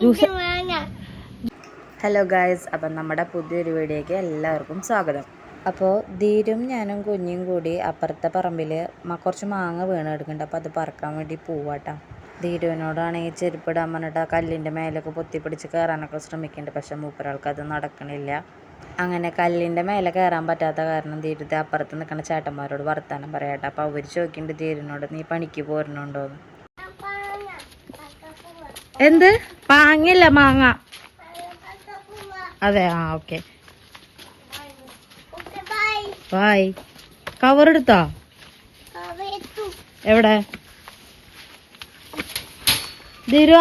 Juice. Hello guys, അപ്പം നമ്മുടെ പുതിയൊരു വീഡിയോയ്ക്ക് എല്ലാവർക്കും സ്വാഗതം. അപ്പോൾ ധീരും ഞാനും കുഞ്ഞും കൂടി അപ്പുറത്തെ പറമ്പിൽ കുറച്ച് മാങ്ങ വീണെടുക്കുന്നുണ്ട്. അപ്പോൾ അത് പറക്കാൻ വേണ്ടി പോവാട്ടോ. ധീരുവിനോടാണെങ്കിൽ ചെരുപ്പിടാൻ പറഞ്ഞിട്ട് ആ കല്ലിൻ്റെ മേലൊക്കെ പൊത്തിപ്പിടിച്ച് കയറാനൊക്കെ ശ്രമിക്കുന്നുണ്ട്. പക്ഷെ മൂപ്പരാൾക്ക് അത് നടക്കണില്ല. അങ്ങനെ കല്ലിൻ്റെ മേലെ കയറാൻ പറ്റാത്ത കാരണം ധീരത്തെ അപ്പുറത്ത് നിൽക്കുന്ന ചേട്ടന്മാരോട് വർത്താനം പറയാട്ടോ. അപ്പോൾ അവർ ചോദിക്കുന്നുണ്ട് ധീരനോട്, നീ പണിക്ക് പോരണുണ്ടോന്ന്. എന്ത് പാങ്ങില്ല മാങ്ങ? അതെ, ആ ഓക്കെ. ബായ്. കവർ എടുത്താ? എവിടെ? ധീരു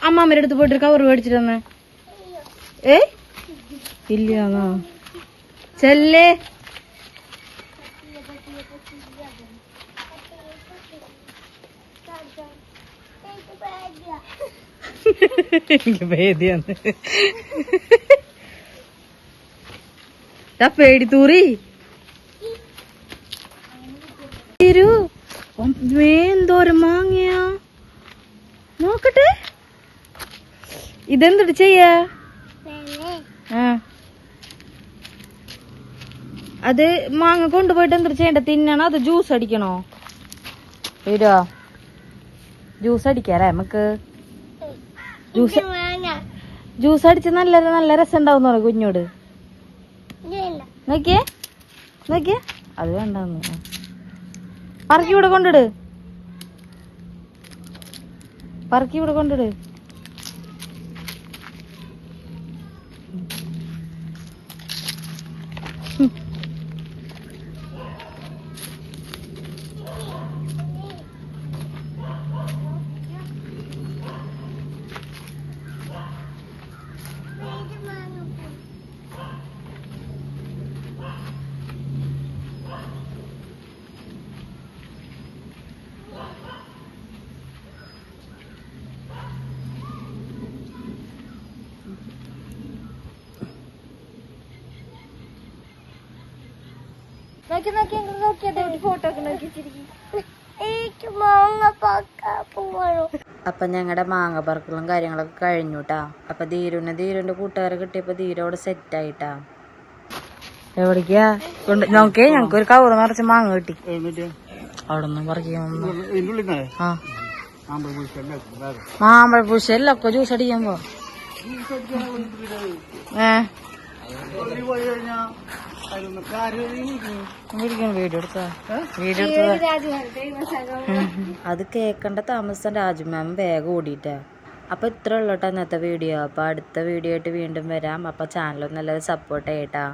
അമ്മാമ്മയുടെ അടുത്ത് പോയിട്ട് കവർ മേടിച്ചിട്ട് വന്നേ. ഇല്ലാന്നോ? ചെല്ലേ. എനിക്ക് പേടിയാണ്. പേടിത്തൂറി എന്തോരം മാങ്ങിയാ നോക്കട്ടെ. ഇതെന്തിട്ട് ചെയ്യാ? അത് മാങ്ങ കൊണ്ടുപോയിട്ട് എന്തിട്ട് ചെയ്യണ്ട? തിന്നണോ അത് ജ്യൂസ് അടിക്കണോ? വരുവോ? ജ്യൂസ് അടിക്കാറേ നമുക്ക്? ജ്യൂസ് അടിച്ച് നല്ല രസം ഉണ്ടാവും പറ കുഞ്ഞോട്. നോക്കിയേ നോക്കിയേ, അത് വേണ്ടെന്ന് പറക്കി ഇവിടെ കൊണ്ടിട്, പറക്കി ഇവിടെ കൊണ്ടിട്. അപ്പൊ ഞങ്ങളുടെ മാങ്ങ പറക്കലും കാര്യങ്ങളൊക്കെ കഴിഞ്ഞുട്ടാ. അപ്പൊ ധീരുന്റെ കൂട്ടുകാരെ കിട്ടിയപ്പോ ധീരോട് സെറ്റ് ആയിട്ടാ. എവിടേക്കാ നോക്കേ? ഞങ്ങൾക്കൊരു കവറ് നിറച്ച് മാങ്ങ കിട്ടി. അവിടെ ഒന്നും പറിക്കാൻ മാമ്പഴപ്പൂശല്ലൊക്കെ ജ്യൂസ് അടിക്കുമ്പോ അത് കേക്കണ്ട താമസം രാജു മാം വേഗം ഓടിയിട്ടാ. അപ്പൊ ഇത്ര ഉള്ളോട്ടാ ഇന്നത്തെ വീഡിയോ. അപ്പൊ അടുത്ത വീഡിയോ ആയിട്ട് വീണ്ടും വരാം. അപ്പൊ ചാനൽ നല്ലത് സപ്പോർട്ട് ചെയ്യട്ടാ.